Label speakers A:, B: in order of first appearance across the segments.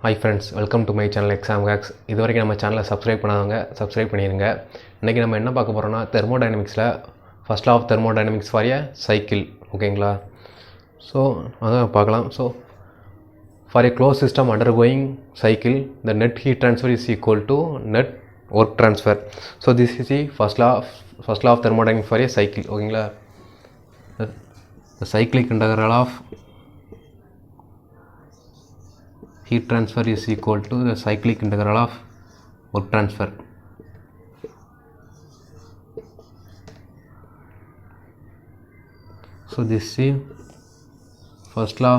A: Hi friends, welcome to my channel Exam Hacks. இதுவரைக்கும் நம்ம சேனலை சப்ஸ்கிரைப் பண்ணாதவங்க சப்ஸ்கிரைப் பண்ணிடுங்க. இன்றைக்கி நம்ம என்ன பார்க்க போகிறோம்னா தெர்மோடைனமிக்ஸில் first law of thermodynamics for a cycle. ஓகேங்களா? ஸோ அதான் பார்க்கலாம். So for a close system undergoing cycle the net heat transfer is equal to net work transfer. So this is the first law of thermodynamics for a cycle. ஓகேங்களா? The cyclic integral of heat transfer is equal to the cyclic integral of work transfer. So this is the first law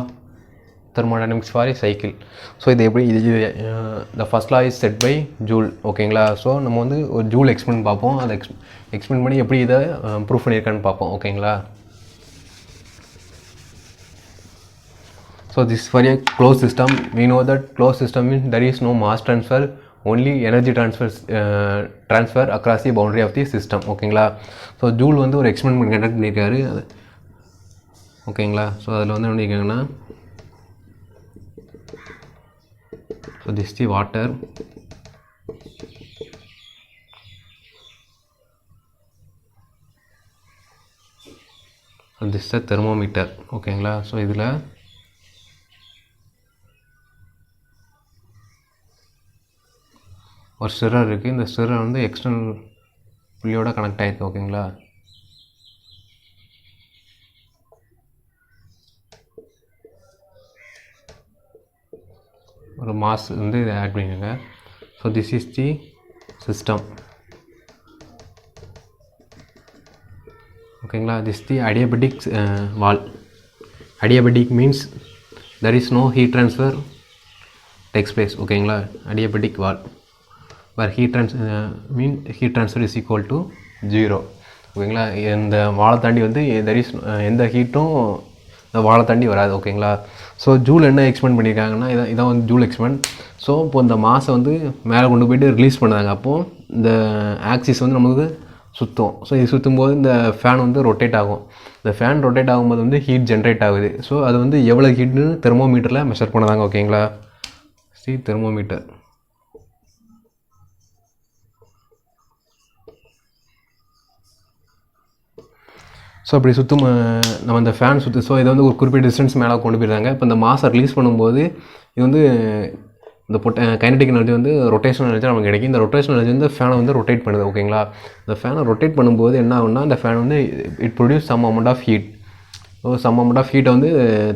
A: thermodynamics for a cycle. So இது the first law is set by Joule. ஓகேங்களா? So நம்ம வந்து ஒரு joule experiment பார்ப்போம். அதை experiment பண்ணி எப்படி இதை ப்ரூஃப் பண்ணியிருக்கான்னு பார்ப்போம். ஓகேங்களா? So this is for a closed system. We know that closed system means there is no mass transfer, only energy transfer across the boundary of the system. ஓகேங்களா? So joule வந்து ஒரு experiment conduct பண்ணியிருக்காரு. ஓகேங்களா? So அதில் வந்து என்ன பண்ணியிருக்காங்கன்னா, so this the water, this the thermometer. ஓகேங்களா? ஸோ இதில் ஒரு ஸ்டிரர் இருக்குது. இந்த ஸ்டிரர் வந்து எக்ஸ்டர்னல் புள்ளியோட கனெக்ட் ஆகிருக்கு. ஓகேங்களா? ஒரு மாஸ் வந்து இதை ஆட் பண்ணிக்கோங்க. So this is the system. ஓகேங்களா? This the adiabatic wall. Adiabatic means there is no heat transfer takes place. ஓகேங்களா? Adiabatic wall where heat transfer is equal to 0. ஓகேங்களா? இந்த வாழை தாண்டி வந்து தெர் இஸ் எந்த ஹீட்டும் இந்த வாழை தாண்டி வராது. ஓகேங்களா? ஸோ ஜூல் என்ன எக்ஸ்பெரிமெண்ட் பண்ணியிருக்காங்கன்னா, இதான் வந்து ஜூல் எக்ஸ்பெரிமெண்ட். ஸோ இப்போ இந்த மாஸை வந்து மேலே கொண்டு போய்ட்டு ரிலீஸ் பண்ணாங்க. அப்போது இந்த ஆக்சிஸ் வந்து நமக்கு சுற்றும். ஸோ இது சுற்றும் போது இந்த ஃபேன் வந்து ரொட்டேட் ஆகும். இந்த ஃபேன் ரொட்டேட் ஆகும்போது வந்து ஹீட் ஜென்ரேட் ஆகுது. ஸோ அது வந்து எவ்வளோ ஹீட்னு தெர்மோமீட்டரில் மெஷர் பண்ணதாங்க. ஓகேங்களா? தெர்மோமீட்டர். ஸோ அப்படி சுற்றும் நம்ம இந்த ஃபேன் சுற்று. ஸோ இதை வந்து ஒரு குறிப்பிட்ட டிஸ்டன்ஸ் மேலே கொண்டு போயிருந்தாங்க. இப்போ இந்த மாஸை ரிலீஸ் பண்ணும்போது இது வந்து இந்த கைனடிக் எனர்ஜி வந்து ரொட்டேஷனல் எனர்ஜி நமக்கு கிடைக்கும். இந்த ரொட்டேஷனல் எனர்ஜி வந்து ஃபேனை வந்து ரொட்டேட் பண்ணுது. ஓகேங்களா? இந்த ஃபேனை ரொட்டேட் பண்ணும்போது என்ன ஆகும்னா, இந்த ஃபேன் வந்து it produce some amount of heat. So some amount of ஹீட்டை வந்து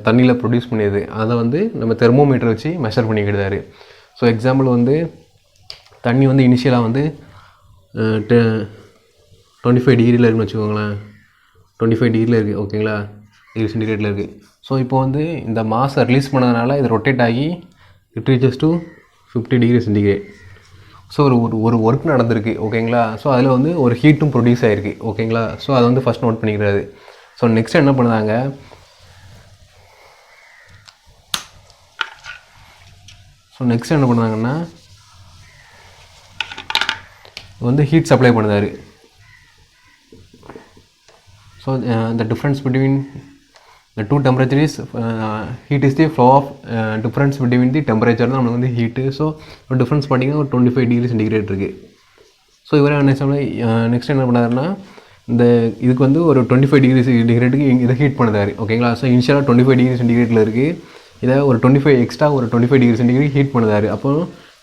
A: தண்ணியில் ப்ரொடியூஸ் பண்ணிடுது. அதை வந்து நம்ம தெர்மோமீட்டர் வச்சு மெஷர் பண்ணிக்கிட்டாரு. ஸோ எக்ஸாம்பிள் வந்து தண்ணி வந்து இனிஷியலாக வந்து 25 டிகிரியில் இருக்குன்னு வச்சுக்கோங்களேன். 25 டிகிரியில் இருக்குது. ஓகேங்களா? டிகிரி சென்டிகிரேட்டில் இருக்குது. ஸோ இப்போ வந்து இந்த மாஸை ரிலீஸ் பண்ணதுனால இது ரொட்டேட் ஆகி it reaches to 50 degree centigrade. So ஒரு ஒர்க் நடந்திருக்கு. ஓகேங்களா? ஸோ அதில் வந்து ஒரு ஹீட்டும் ப்ரொடியூஸ் ஆகிருக்கு. ஓகேங்களா? ஸோ அதை வந்து ஃபஸ்ட் நோட் பண்ணிக்கிறாரு. ஸோ நெக்ஸ்ட் என்ன பண்ணுறாங்க, வந்து ஹீட் சப்ளை பண்ணுறாரு. So the difference between the two temperatures is heat is the flow of difference between the temperature தான் நமக்கு வந்து ஹீட்டு. ஸோ ஒரு டிஃப்ரென்ஸ் பார்த்திங்கன்னா ஒரு 25 டிகிரி சென்டிகிரேட் இருக்குது. ஸோ இவரை நெக்ஸ்ட் என்ன பண்ணாருன்னா, இந்த இதுக்கு வந்து ஒரு 25 டிகிரி சென்டிகிரேட்டுக்கு இதை ஹீட் பண்ணுறாரு. ஓகேங்களா? ஸோ இனிஷியலாக 25 டிகிரி சென்டிகிரேட்டில் இருக்குது. இதை ஒரு 25 டிகிரி சென்டிகிரேட் ஹீட் பண்ணுறாரு. அப்போ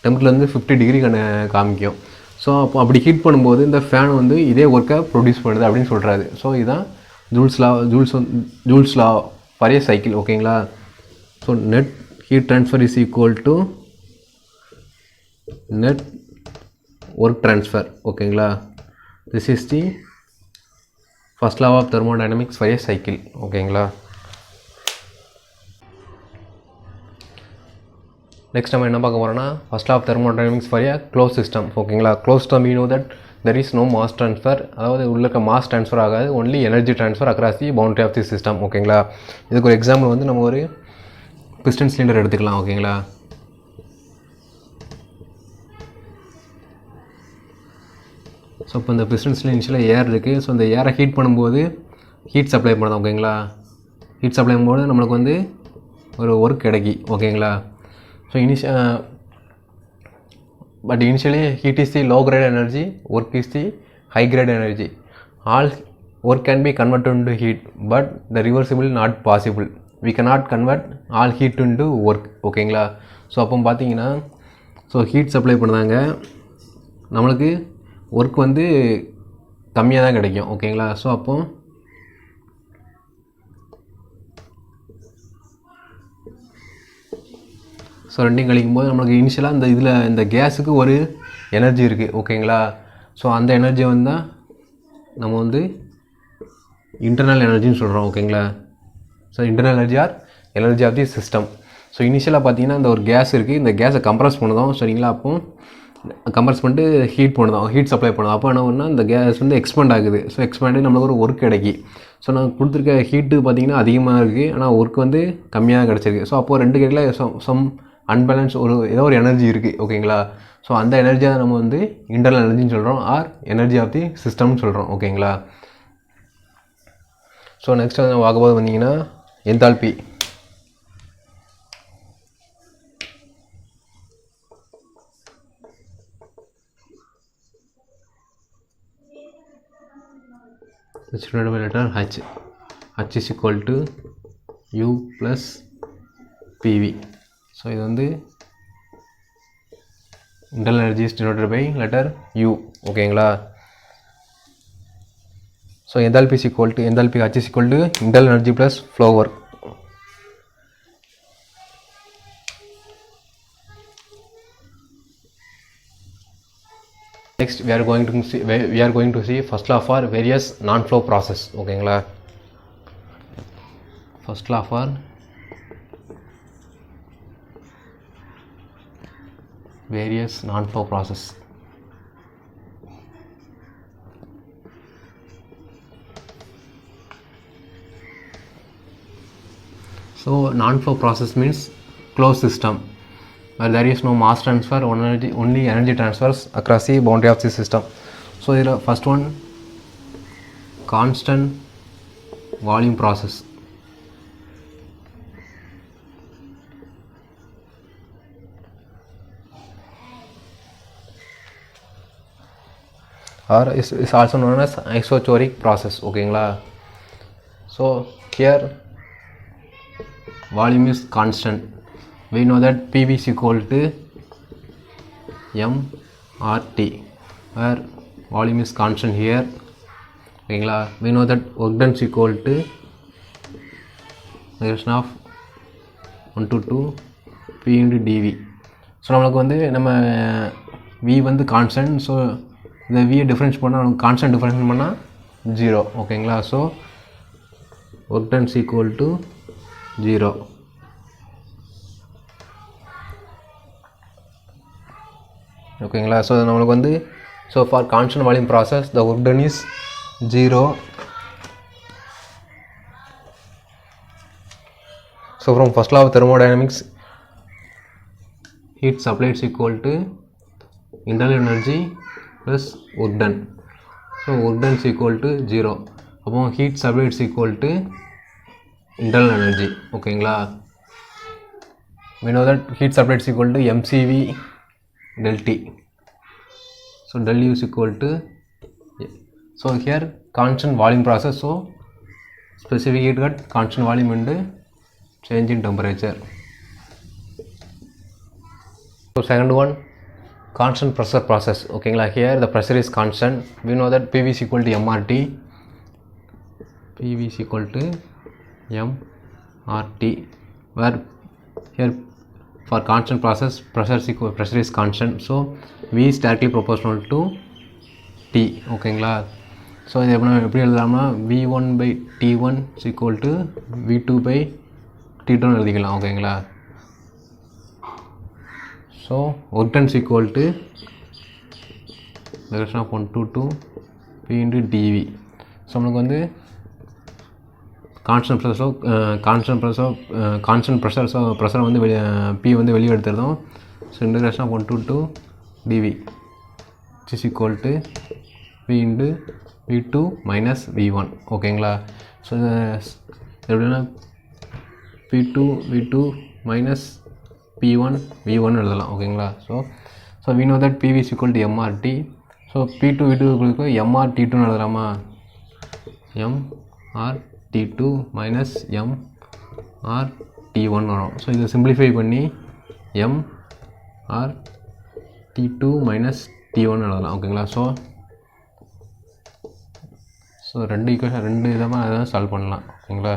A: டெம்பரேச்சர் வந்து 50 டிகிரி காமிக்கும். ஸோ அப்போ அப்படி ஹீட் பண்ணும்போது இந்த ஃபேன் வந்து இதே ஒர்க்கை ப்ரொடியூஸ் பண்ணுது அப்படின்னு சொல்கிறாரு. ஸோ இதுதான் Joule's law for a cycle. ஓகேங்களா? So net heat transfer is equal to net work transfer. ஓகேங்களா? This is the first law of thermodynamics for a cycle. ஓகேங்களா? நெக்ஸ்ட் நம்ம என்ன பார்க்க போகிறோம்னா, first law of thermodynamics for a close system. ஓகேங்களா? Close system you know that there is no mass transfer. அதாவது உள்ள இருக்க மாஸ் ட்ரான்ஸ்ஃபர் ஆகாது, only energy transfer across the boundary of the system. ஓகேங்களா? இதுக்கு ஒரு எக்ஸாம்பிள் வந்து நம்ம ஒரு பிஸ்டன் சிலிண்டர் எடுத்துக்கலாம். ஓகேங்களா? ஸோ இப்போ இந்த பிஸ்டன் சிலிண்டர் இனிஷியலாக ஏர் இருக்குது. ஸோ இந்த ஏரை ஹீட் பண்ணும்போது ஹீட் சப்ளை பண்ணுறோம். ஓகேங்களா? ஹீட் சப்ளை பண்ணும்போது நம்மளுக்கு வந்து ஒரு ஒர்க் கிடைக்கி. ஓகேங்களா? So but initially heat is the low grade energy, work is the high grade energy. All work can be converted into heat, but the reversible not possible. We cannot convert all heat into work. ஓகேங்களா. So அப்போ பார்த்தீங்கன்னா so heat supply பண்ணாங்க, நம்மளுக்கு work வந்து கம்மியாக தான் கிடைக்கும். ஓகேங்களா. ஸோ அப்போ ஸோ ரெண்டையும் கழிக்கும் போது நம்மளுக்கு இனிஷியலாக இந்த இதில் இந்த கேஸுக்கு ஒரு எனர்ஜி இருக்குது. ஓகேங்களா. ஸோ அந்த எனர்ஜியை வந்து நம்ம வந்து இன்டர்னல் எனர்ஜின்னு சொல்கிறோம். ஓகேங்களா. So internal energy of the system. So இனிஷியலாக பார்த்தீங்கன்னா இந்த ஒரு கேஸ் இருக்குது, இந்த கேஸை கம்ப்ரஸ் பண்ணுதோம். சரிங்களா. அப்போ கம்ப்ரஸ் பண்ணிட்டு ஹீட் பண்ணுதோம், ஹீட் சப்ளை பண்ணுதோம். அப்போ என்ன பண்ணால் இந்த கேஸ் வந்து எக்ஸ்பேண்ட் ஆகுது. ஸோ எக்ஸ்பேண்ட் நம்மளுக்கு ஒரு ஒர்க் கிடைக்கி. ஸோ நான் கொடுத்துருக்க ஹீட்டு பார்த்திங்கன்னா அதிகமாக இருக்குது, ஆனால் ஒர்க் வந்து கம்மியாக கிடச்சிருக்கு. ஸோ அப்போது ரெண்டு கேட்டில் சம் அன்பேலன்ஸ் ஏதோ ஒரு எனர்ஜி இருக்குது. ஓகேங்களா. ஸோ அந்த எனர்ஜியை நம்ம வந்து இன்டர்னல் எனர்ஜின்னு சொல்கிறோம், ஆர் எனர்ஜி ஆஃப் தி சிஸ்டம்னு சொல்கிறோம். ஓகேங்களா. ஸோ நெக்ஸ்ட் வந்து பார்க்கும்போது வந்தீங்கன்னா enthalpy. letter H is equal to U plus PV. So இது வந்து internal energy is denoted by letter U. ஓகேங்களா. So enthalpy H is equal to internal energy plus flow work. Next we are going to see first law for various non-flow process. ஓகேங்களா. first law for various non-flow process. So non-flow process means closed system where there is no mass transfer, only energy transfers across the boundary of the system. So here first one, constant volume process. Or is also known as isochoric process. ஓகேங்களா. So here volume is constant. We know that PV is equal to mRT, where volume is constant here. ஓகேங்களா. We know that work done is equal to relation of 1 to 2 P into dV. So நம்மளுக்கு வந்து நம்ம V வந்து constant. So இந்த V difference பண்ணால் நமக்கு constant difference பண்ணால் 0. ஓகேங்களா. So work done is equal to 0. ஓகேங்களா. ஸோ நம்மளுக்கு வந்து so for constant volume process the work done is 0. So from first law of thermodynamics, heat supplied is equal to internal energy plus work done. So work done is equal to 0. அப்போ heat supplied is equal to internal energy. ஓகேங்களா. we know that heat supplied is equal to mCV del T. So del U is equal to, so here constant volume process, so specific heat got constant volume into change in temperature. So second one, constant pressure process. ஓகேங்களா. here the pressure is constant. we know that PV is equal to mRT. PV is equal to mRT, where here for constant process pressure is constant. so V is directly proportional to T. ஓகேங்களா. So இது எப்படி எழுதலாம்னா V1 by T1 is equal to V2 by T2 எழுதிக்கலாம். ஓகேங்களா. So work done is equal to relation of 1 to 2 P into dV. So நம்மளுக்கு வந்து constant pressure வந்து P வந்து வெளியே எடுத்துருந்தோம். So integration of 1 to 2 dV is equal to P into V2 minus V1. ஓகேங்களா. So எப்படின்னா P2 V2 minus P1 V1 எழுதலாம் ஓகேங்களா. So we know that PV is equal to MRT. So P2 V2 MRT2 எழுதலாமா, MRT2 minus MRT1 வரும். So இதை simplify பண்ணி MRT2 minus T1 எழுதலாம் ஓகேங்களா. ஸோ ரெண்டு ஈக்குவேஷன் ரெண்டு விதமாக அதை சால்வ் பண்ணலாம் ஓகேங்களா.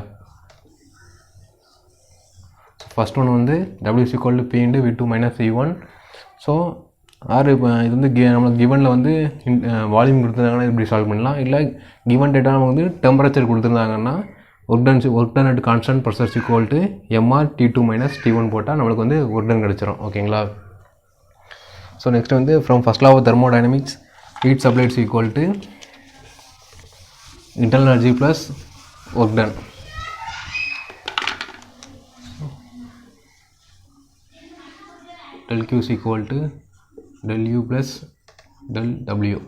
A: ஃபஸ்ட் ஒன்று வந்து W is equal to P into V2 minus V1. So இப்போ இது வந்து நம்மளுக்கு கிவனில் வந்து வால்யூம் கொடுத்துருந்தாங்கன்னா இப்படி சால்வ் பண்ணலாம். இல்லை கிவன் டேட்டா நமக்கு வந்து டெம்பரேச்சர் கொடுத்துருந்தாங்கன்னா work done at constant pressure is equal to MRT2 minus T1 போட்டால் நம்மளுக்கு வந்து ஒர்க் டன் கிடச்சிரும் ஓகேங்களா. ஸோ நெக்ஸ்ட் வந்து from first law of thermodynamics heat supplied is equal to internal energy plus work done. Del Q is equal to del U plus del W.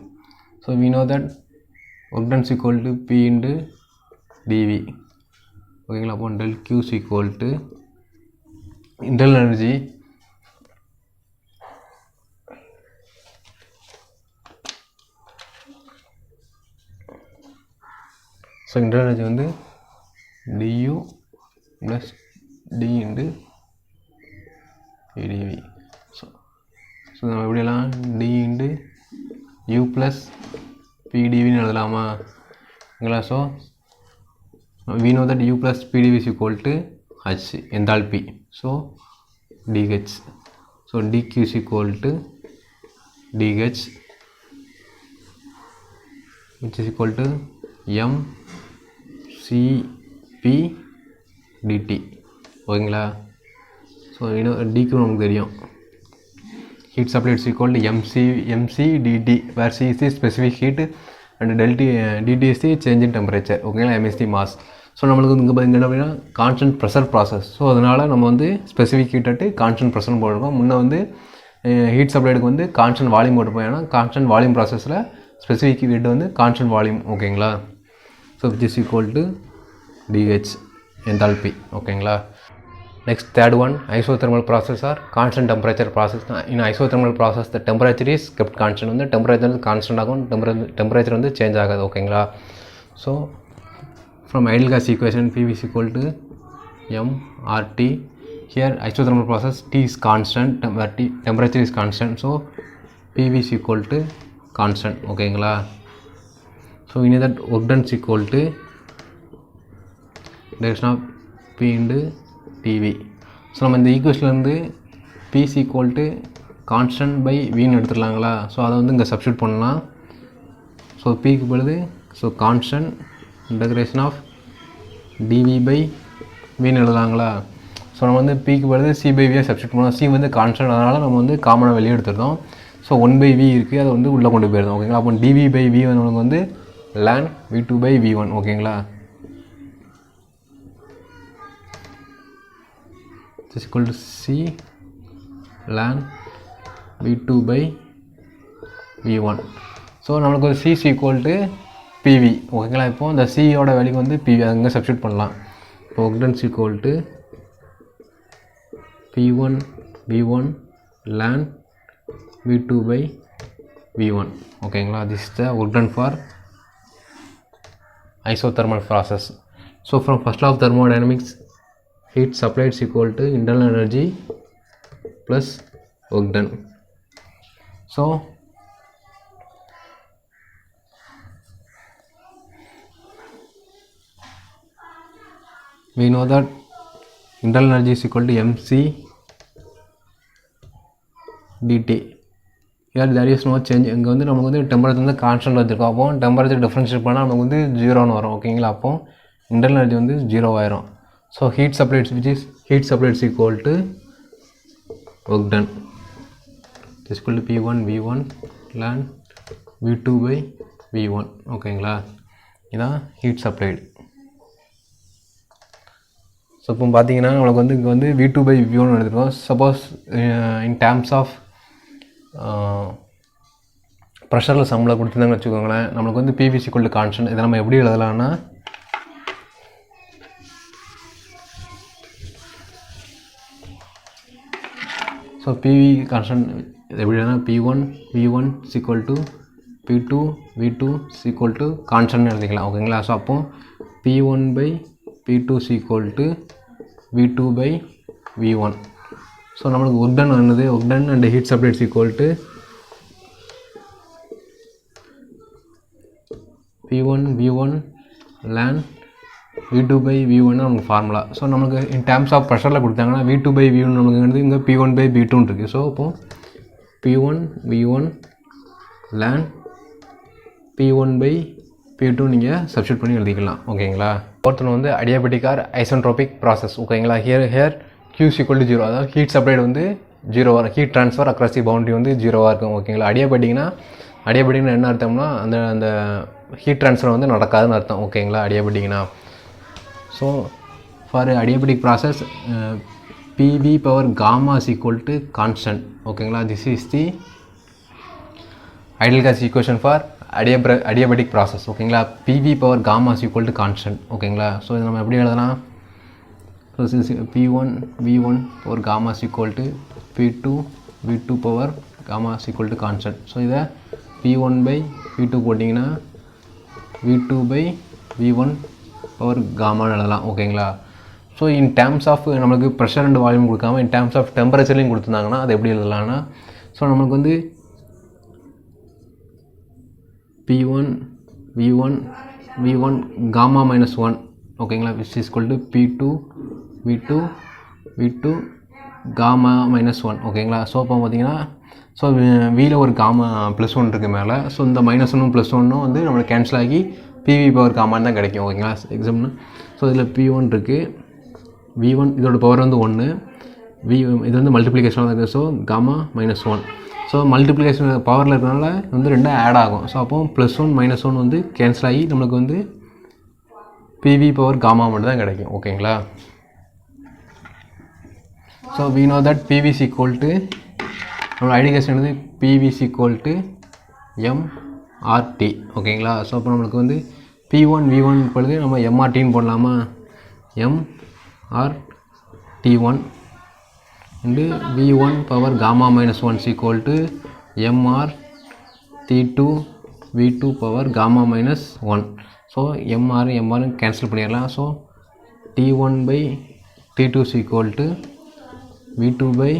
A: So we know that work done is equal to P into dV. Okay, upon del Q is equal to internal energy so internal energy வந்து du plus d into dV. So நம்ம எப்படியெல்லாம் d into u plus pdvன்னு எழுதலாமா ஓகேங்களா. So we know that u plus pdv is equal to h enthalpy. So dh. So dq is equal to dh which is equal to mCp dt ஓகேங்களா. So இன்னும் dq நமக்கு தெரியும். Heat supply is equal to mc dt where c is the specific heat and dt is the change in temperature ஓகேங்களா. m is the mass. So நம்மளுக்கு இங்கே என்ன அப்படின்னா constant pressure process. So அதனால் நம்ம வந்து specific heat at constant pressure போட்டிருக்கோம். முன்னே வந்து ஹீட் சப்ளைடுக்கு வந்து கான்ஸ்டன்ட் வால்யூம் போட்டுப்போம். ஏன்னா கான்ஸ்டன்ட் வால்யூம் ப்ராசஸில் ஸ்பெசிஃபிக் ஹீட் வந்து கான்ஸ்டன்ட் வால்யூம் ஓகேங்களா. So which is equal to dH enthalpy ஓகேங்களா. Next third one isothermal process or constant temperature process. In isothermal process the temperature is kept constant. வந்து temperature வந்து constant ஆகும், temperature வந்து change ஆகாது ஓகேங்களா. So from ideal gas equation PV is equal to mRT. Here isothermal process T is constant, temperature is constant. So PV is equal to constant ஓகேங்களா. So we know that work done is equal to direction of P into TV. So நம்ம இந்த ஈக்குவேஷன்லேருந்து P is equal to constant by Vன்னு எடுத்துடலாங்களா. So அதை வந்து இங்கே substitute பண்ணலாம். ஸோ Pக்கு பொழுது so constant integration of dV by Vன்னு எழுதலாங்களா. ஸோ நம்ம வந்து Pக்கு பொழுது C by V சப்ஸ்டியூட் பண்ணலாம். C வந்து கான்ஸ்டன்ட், அதனால் நம்ம வந்து காமனாக வெளியே எடுத்துருந்தோம். ஸோ 1/v இருக்குது, அதை வந்து உள்ளே கொண்டு போயிருந்தோம் ஓகேங்களா. அப்போ dV by V நமக்கு வந்து ln V2 by V1 ஓகேங்களா. is equal to C ln V2 by V1. So நம்மளுக்கு ஒரு C is equal to PV ஓகேங்களா. இப்போது இந்த சியோட வேல்யூக்கு வந்து PV அங்கே சப்ஸ்டியூட் பண்ணலாம். இப்போ work done is equal to P1 V1 ln V2 by V1 ஓகேங்களா. this is the work done for isothermal process. So from first law of thermodynamics heat supplied is equal to internal energy plus work done. So we know that internal energy is equal to mc dt. Here there is no change. இங்கே வந்து நமக்கு வந்து temperature வந்து constant வச்சுருக்கோம். அப்போ temperature differentiate பண்ணால் நமக்கு வந்து 0ன்னு வரும் ஓகேங்களா. அப்போ இன்டர்னல் எனர்ஜி வந்து 0 ஆயிரும். So heat supplied which is heat supply is equal to work done is equal to P1 V1 ln V2 by V1 ஓகேங்களா. இதான் ஹீட் சப்ளைடு. ஸோ இப்போ பார்த்தீங்கன்னா நம்மளுக்கு வந்து இங்கே வந்து V2 by V1 எடுத்துருக்கோம். சப்போஸ் இன் டேர்ம்ஸ் ஆஃப் ப்ரெஷரில் சம்பளம் கொடுத்துருந்தாங்கன்னு வச்சுக்கோங்களேன். நம்மளுக்கு வந்து PV is equal to constant. இதை நம்ம எப்படி எழுதலாம்னா ஸோ பிவி கான்ஸ்டன்ட் எப்படின்னா P1 V1 equal to P2 V2 equal to constant எழுதிக்கலாம் ஓகேங்களா. ஸோ அப்போ P1 by P2 equal to V2 by V1. So நம்மளுக்கு ஒர்க் டன் ஆனது work done and heat supplied equal to P1 V1 ln V2 by V1 நமக்கு formula. So நமக்கு இன் terms of ப்ரெஷரில் கொடுத்தாங்கன்னா V2 by V1 நமக்கு வந்து இங்கே P1 by V2 இருக்குது. ஸோ அப்போ P1 V1 ln P1 by P2 நீங்கள் சப்ஸ்டியூட் பண்ணி எழுதிக்கலாம் ஓகேங்களா. ஒருத்தர் வந்து அடியாபெட்டிக் ஆர் ஐசென்ட்ரோபிக் ப்ராசஸ் ஓகேங்களா. ஹியர் Q ஈக்குவல் டு 0, அதாவது ஹீட் சப்ளைட் வந்து 0 வரும், heat transfer across the boundary வந்து 0வாக இருக்கும் ஓகேங்களா. அடியாபெட்டிக்னா என்ன அர்த்தம்னா அந்த ஹீட் ட்ரான்ஸ்ஃபர் வந்து நடக்காதுன்னு அர்த்தம் ஓகேங்களா அடியாபெட்டிக்னா. So for adiabatic process PV power gamma is equal to constant ஓகேங்களா. This is the ideal gas equation for adiabatic process ஓகேங்களா. PV power gamma is equal to constant ஓகேங்களா. ஸோ இது நம்ம எப்படி எழுதலாம்? So P1 V1 power gamma is equal to P2 V2 power gamma is equal to constant. So இதை P1 by P2 போட்டிங்கன்னா V2 by V1 power காமான்னு எழுதலாம் ஓகேங்களா. So in terms of நம்மளுக்கு ப்ரெஷர் அண்ட் வால்யூம் கொடுக்காம இன் terms of டெம்பரேச்சர்லையும் கொடுத்துருந்தாங்கன்னா அது எப்படி எழுதலாம்னா, so நம்மளுக்கு வந்து P1 V1 காமா மைனஸ் 1 ஓகேங்களா which is equal to P2 V2 gamma minus 1 ஓகேங்களா. ஸோ இப்போ பார்த்தீங்கன்னா ஸோ வியில் ஒரு காமா +1 இருக்குது மேலே. ஸோ இந்த -1 +1 வந்து நம்மளுக்கு கேன்சல் ஆகி PV பவர் காமான்னு தான் கிடைக்கும் ஓகேங்களா எக்ஸாம்பிள். ஸோ இதில் P1 இருக்குது, V1 இதோட பவர் வந்து 1, இது வந்து மல்டிப்ளிகேஷனாக இருக்குது. So gamma -1. ஸோ மல்டிப்ளிகேஷன் பவரில் இருக்கிறனால வந்து ரெண்டும் ஆட் ஆகும். ஸோ அப்போ +1 -1 வந்து கேன்சல் ஆகி நம்மளுக்கு வந்து PV பவர் காமா மட்டும் தான் கிடைக்கும் ஓகேங்களா. So we know that PV is equal to நம்மளோட ஐடிகேஷன் வந்து PV is equal to MRT ஓகேங்களா. ஸோ அப்போ நம்மளுக்கு வந்து P1 V1 பொழுது நம்ம MRTன்னு போடலாமா, MRT1 into V1 power gamma -1 is equal to MRT2 V2 power gamma -1. So MR cancel பண்ணிடலாம். So T1 by T2 is equal to V2 by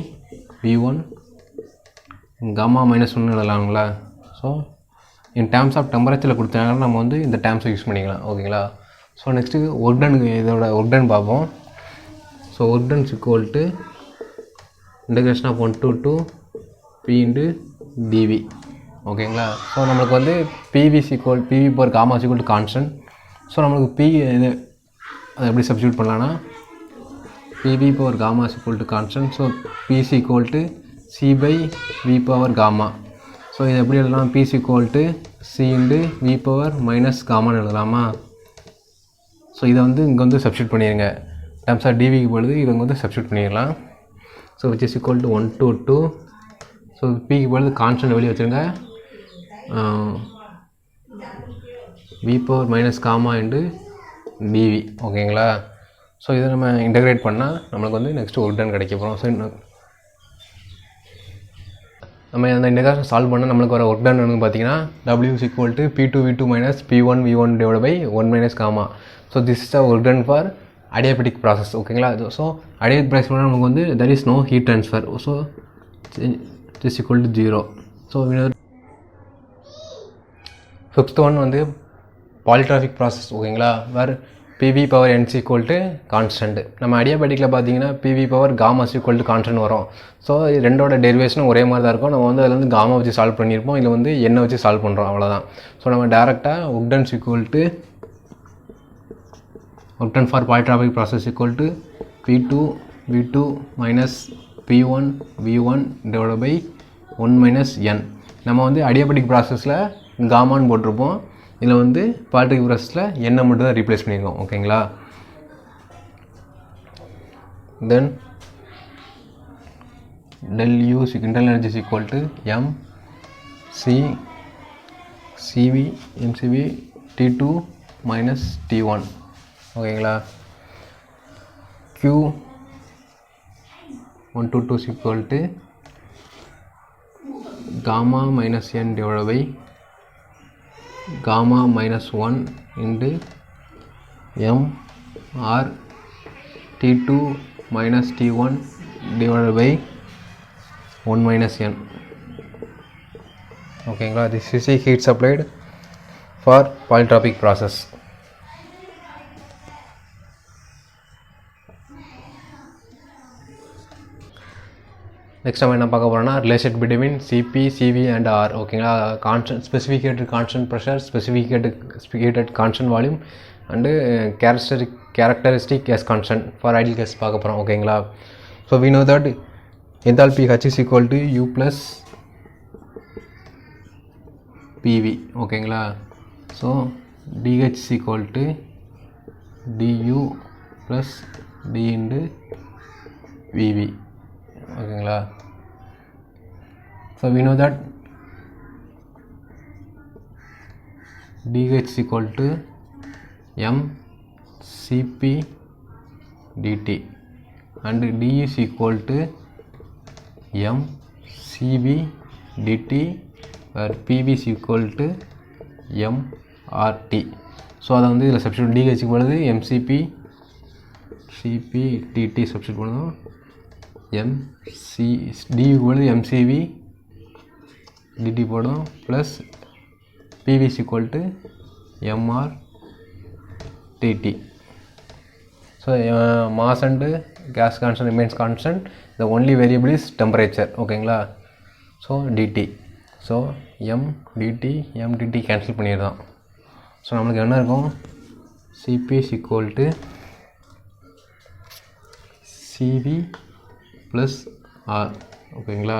A: V1 gamma -1 எழுதலாங்களா. ஸோ இன் டேர்ம்ஸ் ஆஃப் டெம்பரேச்சரில் கொடுத்தாங்கன்னா நம்ம வந்து இந்த டேர்ம்ஸை யூஸ் பண்ணிக்கலாம் ஓகேங்களா. So next work டனுக்கு இதோட ஒர்க் டன் பார்ப்போம். So work done equal to integration of 1 to 2 P into dV ஓகேங்களா. ஸோ நம்மளுக்கு வந்து PV power gamma equal to constant. So நம்மளுக்கு P இது அதை எப்படி சப்ஸ்டியூட் பண்ணலான்னா PV power gamma equal to constant. So PC equal to C by V power gamma. So இது எப்படி எழுதலாம்? PC equal to C into V power minus காமான்னு எழுதலாமா. ஸோ இதை வந்து இங்கே வந்து சப்ஸ்டியூட் பண்ணிடுங்க. டேர்ம்ஸ் ஆஃப் டிவிக்கு பொழுது இதை வந்து சப்ஸ்டியூட் பண்ணிடலாம். So which is equal to 1 to 2. So பிக்கு பொழுது கான்ஸ்டன்ட் வெளியே வச்சுருங்க, V power minus gamma into dV ஓகேங்களா. ஸோ இதை நம்ம இன்டகிரேட் பண்ணால் நம்மளுக்கு வந்து நெக்ஸ்ட்டு ஒர்க் டன் கிடைக்க போகிறோம். ஸோ நம்ம அந்த இன்டகிரேஷன் சால்வ் பண்ணால் நம்மளுக்கு வர ஒர்க் டன் வந்து பார்த்தீங்கன்னா W is equal to P2 V2 minus P1 V1 divided by 1 minus gamma. So this is the work done for adiabatic process ஓகேங்களா. ஸோ அடியாபெட்டிக் ப்ராசஸ் நமக்கு வந்து there is no heat transfer. So this is equal to 0. So fifth one வந்து polytropic process ஓகேங்களா. வேறு PV power N equal to constant. நம்ம அடியாபெட்டிக்கில் பார்த்தீங்கன்னா PV power gamma equal to constant வரும். ஸோ ரெண்டோட டெரிவேஷனும் ஒரே மாதிரி தான் இருக்கும். நம்ம வந்து அதில் வந்து காமா வச்சு சால்வ் பண்ணியிருப்போம், இல்லை வந்து எண்ணெய் வச்சு சால்வ் பண்ணுறோம் அவ்வளோதான். ஸோ நம்ம டேரெக்டாக work done equal to work done for polytropic process equal to P2 V2 minus P1 V1 divided by 1 minus N. நம்ம வந்து அடியாபெட்டிக் ப்ராசஸில் காமான்னு போட்டிருப்போம், இதில் வந்து பாலிட்ராஃபிக் ப்ராசஸில் எண்ணெய் மட்டும் தான் ரீப்ளேஸ் பண்ணியிருக்கோம் ஓகேங்களா. தென் del U internal energy is equal to mCV T2 minus T1 ஓகேங்களா. Q 1 to 2 is equal to gamma minus n divided by gamma minus 1 into m or T2 minus T1 divided by 1 minus n. ஓகேங்களா, this is the heat supplied for polytropic process. Next நம்ம என்ன பார்க்க போகிறோம்னா relation between CP CV and R. ஓகேங்களா, constant specific heat at constant pressure, specific heat at constant volume and characteristic gas constant for ideal gas பார்க்க போகிறோம். ஓகேங்களா, so we know that enthalpy H is equal to U plus PV. ஓகேங்களா, ஸோ DH is equal to DU plus D into VV. ஓகேங்களா, so we know that DH is equal to M Cp dt and D is equal to M Cv dt where PV is equal to M RT. So அதை வந்து இதில் substitute DH பொழுது MCP Cp dt substitute பண்ணுவோம், D பொழுது MCV dt போடும் plus PV is equal to MR TT. So mass and gas constant remains constant, the only variable is temperature. ஓகேங்களா, so dt, so MDT cancel பண்ணிடுறோம். So நம்மளுக்கு என்ன இருக்கும், Cp is equal to CV plus R. ஓகேங்களா,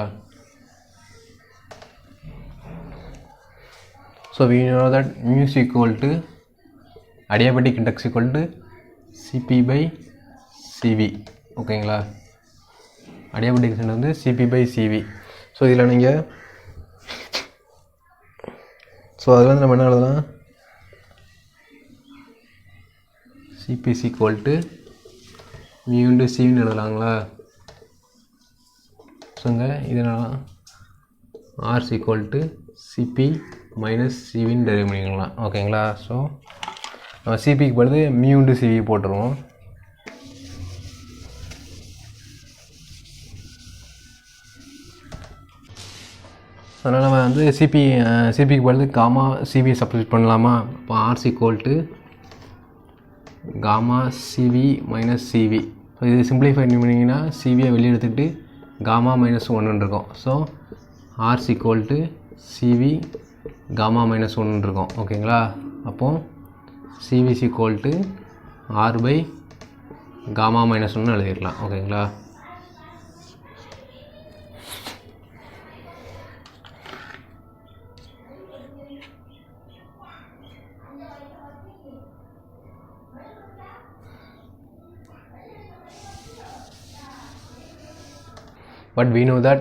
A: so we know that mu is equal to adiabatic index equal to Cp by Cv. ஓகேங்களா, adiabatic index வந்து Cp by Cv. So இதில் நீங்கள் அதில் வந்து நம்ம என்ன எழுதலாம், Cp is equal to mu into Cv எழுதலாங்களா. ஸோங்க இதனால் R is equal to Cp minus சிவின்னு டெரிவ் பண்ணிக்கலாம். ஓகேங்களா, ஸோ நம்ம சிபிக்கு பொழுது மியூ இன்டு சிவி போட்டுருவோம். அதனால் நம்ம வந்து சிபிக்கு பொழுது காமா சிவி சப்ஸ்டியூட் பண்ணலாமா. இப்போ R is equal to gamma CV minus CV. So இது சிம்பிளிஃபை பண்ணிங்கன்னா சிவியை வெளியே எடுத்துகிட்டு காமா மைனஸ் 1 இருக்கும். So R is equal to CV gamma minus 1 இருக்கும். ஓகேங்களா, அப்போது CV is equal to R by gamma minus 1 எழுதிடலாம். ஓகேங்களா, but we know that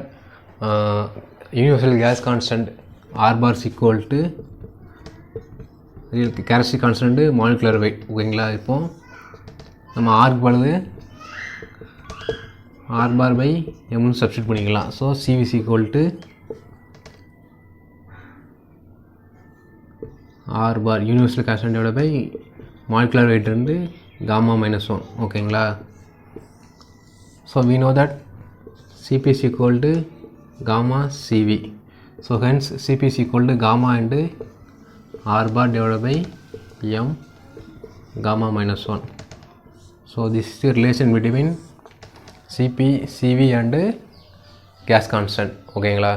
A: universal gas constant R bar is equal to characteristic constant molecular weight. ஓகேங்களா, இப்போ நம்ம ஆர்க்கு பொழுது R bar by M substitute பண்ணிக்கலாம். So CV is equal to R bar universal constant divided by molecular weight இருந்து gamma minus 1. ஓகேங்களா, so we know that Cp is equal to gamma Cv. So hence Cp is equal to gamma into R bar divided by M gamma minus 1. So this is the relation between Cp, Cv and gas constant. ஓகேங்களா.